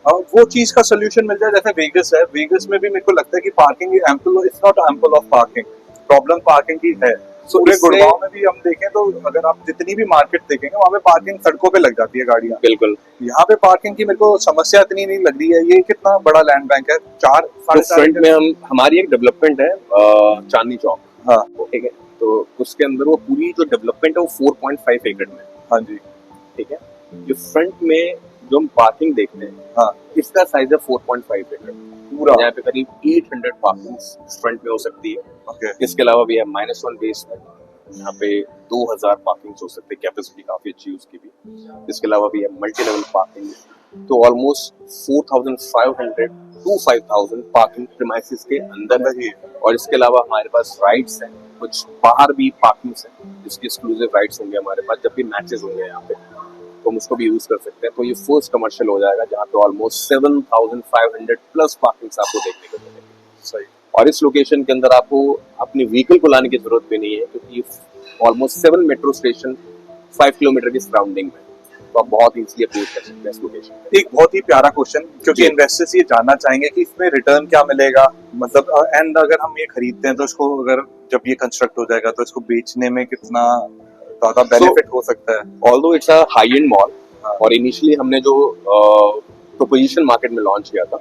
Speaker 2: वो चीज का सोल्यूशन मिल जाए, जैसे वेगस है, वेगस में भी मेरे को लगता है कि parking ample, it's not ample of parking, problem parking की है। पूरे गुड़गांव में भी हम देखें तो अगर आप जितनी भी मार्केट देखेंगे वहाँ पे पार्किंग सड़कों पे लग जाती है गाड़ियाँ।
Speaker 3: बिल्कुल,
Speaker 2: यहाँ पे पार्किंग की मेरे को समस्या इतनी नहीं लग रही है। ये कितना बड़ा लैंड बैंक है, 4
Speaker 3: तो
Speaker 2: साढ़े
Speaker 3: फ्रंट में हमारी एक डेवलपमेंट है चांदनी चौक,
Speaker 2: हाँ
Speaker 3: ठीक है। तो उसके अंदर वो पूरी जो डेवलपमेंट है वो 4.5 एकड़ में,
Speaker 2: हाँ जी,
Speaker 3: ठीक है। जो फ्रंट में जो हम पार्किंग देखते हैं,
Speaker 2: हाँ
Speaker 3: इसका साइज है 4.5 एकड़ पूरा। यहाँ पे करीब 800 पार्किंग फ्रंट में हो सकती है।
Speaker 2: ओके,
Speaker 3: इसके अलावा भी है -1 बेसमेंट, यहाँ पे 2000 पार्किंग हो सकते हैं, कैपेसिटी काफी अच्छी है उसकी भी। इसके अलावा भी है मल्टी लेवल पार्किंग, तो ऑलमोस्ट 4500 to 5000 पार्किंग प्रीमाइसेस के अंदर है। और इसके अलावा हमारे पास राइड्स हैं, कुछ बाहर भी पार्किंग्स हैं जिसके एक्सक्लूसिव राइड्स होंगे हमारे पास। जब भी मैचेस होंगे यहाँ पे तो हम उसको भी यूज कर सकते हैं। तो ये फर्स्ट कमर्शियल हो जाएगा जहाँ पे ऑलमोस्ट 7500 प्लस पार्किंग्स आपको देखने को मिलेंगे।
Speaker 2: सही।
Speaker 3: और इस लोकेशन के अंदर आपको अपनी व्हीकल को लाने की जरूरत भी नहीं है, क्योंकि ऑलमोस्ट 7 मेट्रो स्टेशन 5 किलोमीटर की सराउंडिंग में, तो आप बहुत इजीली अप्रोच कर सकते हैं इस लोकेशन।
Speaker 2: एक बहुत ही प्यारा क्वेश्चन, क्योंकि इन्वेस्टर्स ये जानना चाहेंगे कि इसमें रिटर्न क्या मिलेगा, मतलब एंड अगर हम ये खरीदते हैं तो इसको अगर जब ये कंस्ट्रक्ट हो जाएगा तो इसको बेचने में कितना ज्यादा बेनिफिट हो सकता है।
Speaker 3: Although it's a high and mall, और इनिशियली हमने जो प्रोपोजिशन मार्केट में लॉन्च किया था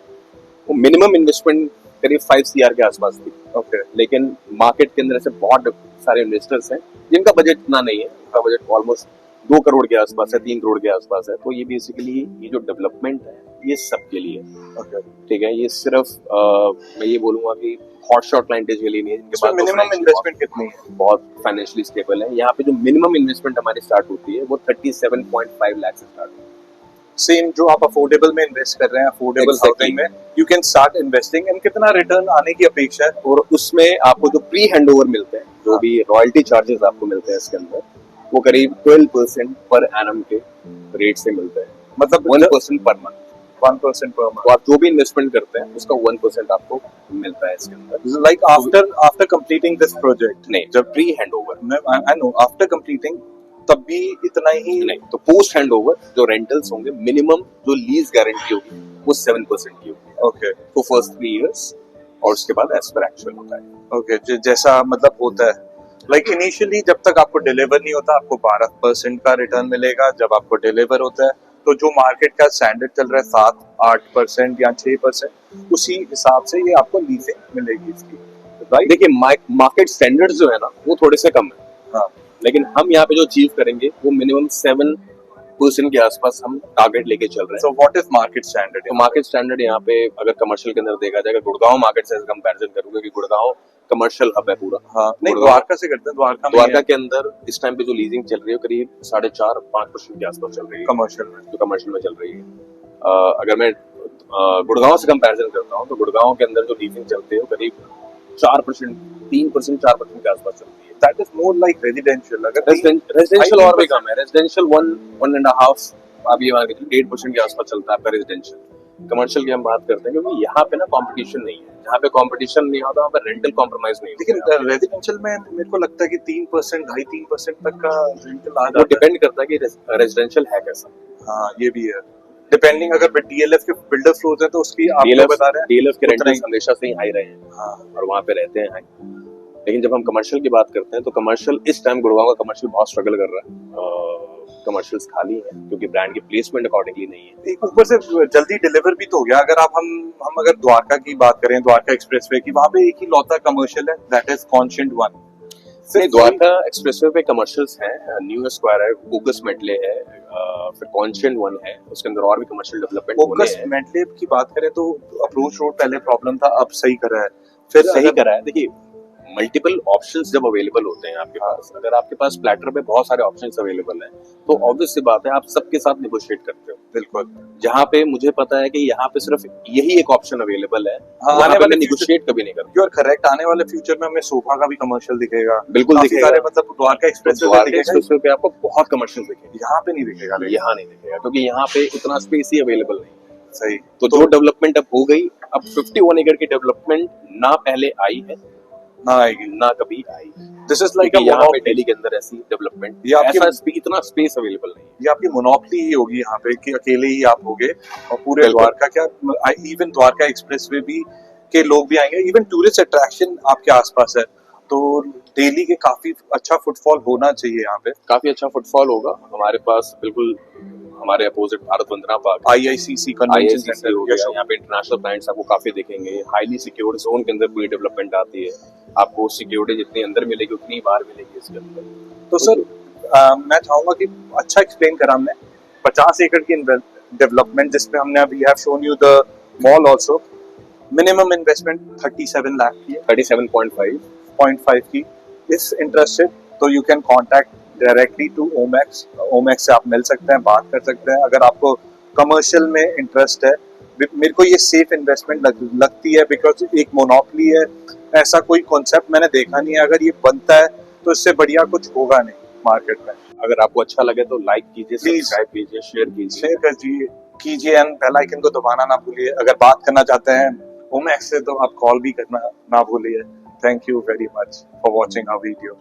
Speaker 3: वो मिनिमम इन्वेस्टमेंट करीब 5 CR के आसपास थी।
Speaker 2: ओके,
Speaker 3: लेकिन मार्केट के अंदर ऐसे बहुत सारे इन्वेस्टर्स हैं जिनका बजट इतना नहीं है, उनका बजट ऑलमोस्ट 2 करोड़ के आसपास है, 3 करोड़ के आसपास है। तो ये बेसिकली ये जो डेवलपमेंट है ये सबके लिए,
Speaker 2: ओके,
Speaker 3: ठीक है। ये सिर्फ मैं ये बोलूंगा कि हॉट शॉट क्लाइंटेज के लिए नहीं है, जिनके
Speaker 2: इसमें
Speaker 3: पास
Speaker 2: मिनिमम इन्वेस्टमेंट कितनी है?
Speaker 3: बहुत फाइनेंशियली स्टेबल है। यहाँ पे जो मिनिमम इन्वेस्टमेंट हमारी स्टार्ट होती है वो 37.5 लाख से स्टार्ट होती है।
Speaker 2: सेम जो आप अफोर्डेबल में इन्वेस्ट कर रहे हैं, अफोर्डेबल
Speaker 3: Exactly.
Speaker 2: हाउसिंग में you can start investing, and कितना रिटर्न आने की अपेक्षा है?
Speaker 3: और उसमें आपको जो प्री हैंडओवर मिलते हैं, जो भी रॉयल्टी चार्जेस आपको मिलते हैं इसके अंदर, वो करीब 12% पर एनम के रेट से मिलते हैं,
Speaker 2: मतलब
Speaker 3: 1% पर मंथ।
Speaker 2: 1% पर
Speaker 3: तो आप जो भी इन्वेस्टमेंट करते हैं उसका 1% आपको मिलता है इसके अंदर।
Speaker 2: Month, like after completing this project.
Speaker 3: नहीं, जब pre handover,
Speaker 2: I know after completing तब भी इतना ही
Speaker 3: नहीं, तो पोस्ट हैंडओवर जो रेंटल्स होंगे, मिनिमम जो लीज गारंटी होगी वो 7% की होगी।
Speaker 2: ओके,
Speaker 3: तो फर्स्ट 3 इयर्स, और उसके बाद एज पर एक्चुअल होता है।
Speaker 2: ओके, जैसा मतलब होता है लाइक इनिशियली जब तक आपको डिलीवर नहीं होता आपको 12% का रिटर्न मिलेगा, जब आपको डिलीवर होता है तो जो मार्केट का स्टैंडर्ड चल रहा है 7-8% या 6%, उसी हिसाब से ये आपको लीजिंग मिलेगी इसकी, राइट?
Speaker 3: देखिए, मार्केट स्टैंडर्ड्स जो है ना वो थोड़े से कम है,
Speaker 2: हाँ,
Speaker 3: लेकिन हम यहाँ पे जो अचीव करेंगे वो मिनिमम 7% के आसपास हम टारगेट लेके चल रहे हैं।
Speaker 2: So what is market standard?
Speaker 3: तो मार्केट स्टैंडर्ड यहाँ पे अगर कमर्शियल के अंदर देखा जाएगा, गुड़गांव मार्केट से कंपैरिजन करूंगा कि गुड़गांव कमर्शियल हब है पूरा।
Speaker 2: हाँ, नहीं
Speaker 3: गुड़गांव-
Speaker 2: द्वारका से करते हैं, द्वारका में
Speaker 3: द्वारका के अंदर इस टाइम पे जो लीजिंग चल रही है करीब 4.5-5% के आसपास चल रही है,
Speaker 2: कमर्शियल में।
Speaker 3: जो कमर्शियल में चल रही है। अगर मैं गुड़गांव से कंपैरिजन करता हूँ तो गुड़गांव के अंदर जो लीजिंग चलती है वो करीब 4%, 3%, 4% के आसपास चलती है।
Speaker 2: That is more like residential. अगर
Speaker 3: रेजिडेंशियल और भी कम है, रेजिडेंशियल 1.5, आप ये मान के चलिए 1.5% के आसपास चलता है आपका रेजिडेंशियल। कमर्शियल की हम बात करते हैं क्योंकि यहाँ पे ना कंपटीशन नहीं है, जहाँ पे कंपटीशन नहीं होता वहाँ पे रेंटल कॉम्प्रोमाइज नहीं
Speaker 2: लेकिन
Speaker 3: होता।
Speaker 2: रेजिडेंशियल में मेरे को लगता है कि 3%, 2.5-3% तक का रेंटल आ
Speaker 3: वो
Speaker 2: जाता है।
Speaker 3: डिपेंड करता है कि रेजिडेंशियल है कैसा।
Speaker 2: हाँ, ये भी है, डिपेंडिंग। अगर डीएलएफ के बिल्डर फ्लोर्स हैं तो उसकी आप जो बता रहे हैं
Speaker 3: डीएलएफ के
Speaker 2: उतना
Speaker 3: रेंटल्स
Speaker 2: ही।
Speaker 3: हमेशा से ही हाई रहे हैं,
Speaker 2: हाँ,
Speaker 3: और वहाँ पे रहते हैं हाई। लेकिन जब हम कमर्शियल की बात करते हैं तो कमर्शियल इस टाइम गुड़गांव का कमर्शियल बहुत स्ट्रगल कर रहा है। कमर्शियल्स खाली है क्योंकि ब्रांड की प्लेसमेंट अकॉर्डिंगली नहीं है।
Speaker 2: एक ऊपर से जल्दी डिलीवर भी तो हो गया। अगर आप हम अगर द्वारका की बात करें, द्वारका एक्सप्रेसवे की, वहाँ पे एक ही लौता कमर्शियल है, दैट इज कॉन्शियंट 1।
Speaker 3: नहीं, द्वारका एक्सप्रेसवे पे कमर्शियल्स हैं, न्यू स्क्वायर है, फोकस मेटले है, फिर कॉन्शियंट 1 है, उसके अंदर और भी कमर्शियल डेवलपमेंट होने
Speaker 2: फोकस
Speaker 3: हैं।
Speaker 2: मेटले की बात करें तो अप्रोच रोड पहले प्रॉब्लम था, अब सही करा है, फिर
Speaker 3: सही करा है। देखिए, मल्टीपल ऑप्शंस जब अवेलेबल होते हैं आपके पास, अगर आपके पास प्लेटर पे बहुत सारे ऑप्शंस अवेलेबल हैं तो ऑब्वियस सी बात है आप सबके साथ नेगोशिएट करते हो।
Speaker 2: बिल्कुल।
Speaker 3: जहाँ पे मुझे पता है कि यहाँ पे सिर्फ यही एक ऑप्शन अवेलेबल है,
Speaker 2: हाँ,
Speaker 3: वहाँ
Speaker 2: आने
Speaker 3: पे
Speaker 2: वाले
Speaker 3: मैं नेगोशिएट कभी नहीं करता।
Speaker 2: यू आर करेक्ट, आने वाले फ्यूचर में हमें सोफा का भी कमर्शियल दिखेगा,
Speaker 3: बिल्कुल
Speaker 2: काफी
Speaker 3: दिखेगा।
Speaker 2: सारे मतलब द्वारका एक्सप्रेसवे
Speaker 3: द्वारका
Speaker 2: दिखेगा,
Speaker 3: एक्सप्रेसवे पे आपको बहुत कमर्शियल दिखेगा,
Speaker 2: यहाँ पे नहीं दिखेगा। लेकिन
Speaker 3: यहाँ नहीं दिखेगा क्योंकि यहाँ पे इतना स्पेस ही अवेलेबल नहीं।
Speaker 2: सही।
Speaker 3: तो जो डेवलपमेंट अब हो गई, अब 51 एकड़ की डेवलपमेंट ना पहले आई है
Speaker 2: ना आएगी,
Speaker 3: ना कभी आई।
Speaker 2: दिस इज लाइक
Speaker 3: क्योंकि यहाँ पे दिल्ली के अंदर ऐसी डेवलपमेंट,
Speaker 2: ये आपकी
Speaker 3: इतना स्पेस अवेलेबल नहीं है।
Speaker 2: ये आपकी मोनोपोली ही होगी यहाँ पे कि अकेले ही आप होगे, और पूरे
Speaker 3: बिल्कुल।
Speaker 2: द्वारका क्या, इवन द्वारका एक्सप्रेसवे भी के लोग भी आएंगे, इवन टूरिस्ट अट्रैक्शन आपके आसपास है, तो डेली के काफी अच्छा फुटफॉल होना चाहिए यहाँ पे।
Speaker 3: काफी अच्छा फुटफॉल होगा हमारे पास, बिल्कुल हमारे opposite Bharat Vandana park,
Speaker 2: IICC convention
Speaker 3: IICC
Speaker 2: centre
Speaker 3: हो गया, यहाँ पे इंटरनेशनल क्लाइंट्स आपको काफी दिखेंगे। हाईली सिक्योर्ड जोन के अंदर पूरी डेवलपमेंट आती है, आपको सिक्योरिटी जितनी अंदर मिलेगी उतनी बाहर मिलेगी इसके अंदर।
Speaker 2: तो सर मैं चाहूंगा कि अच्छा एक्सप्लेन करा हमने 50 एकड़ की डेवलपमेंट, जिसमें हमने अभी have shown you the mall also, minimum investment 37 lakh की है,
Speaker 3: 37.5
Speaker 2: की। इफ इंटरेस्टेड तो you can contact directly to Omaxe, Omaxe से आप मिल सकते हैं, बात कर सकते हैं। अगर आपको कमर्शियल में इंटरेस्ट है, मेरे को ये सेफ इन्वेस्टमेंट लगती है, बिकॉज एक मोनोपोली है, ऐसा कोई कॉन्सेप्ट मैंने देखा नहीं है। अगर ये बनता है तो इससे बढ़िया कुछ होगा नहीं मार्केट में।
Speaker 3: अगर आपको अच्छा लगे तो लाइक कीजिए,
Speaker 2: Please.
Speaker 3: सब्सक्राइब कीजिए, शेयर कीजिए।
Speaker 2: शेयर कीजिए एंड बेल आइकन को दबाना ना भूलिए। अगर बात करना चाहते हैं ओमैक्स से तो आप कॉल भी करना ना भूलिए। Thank you very much for watching our video.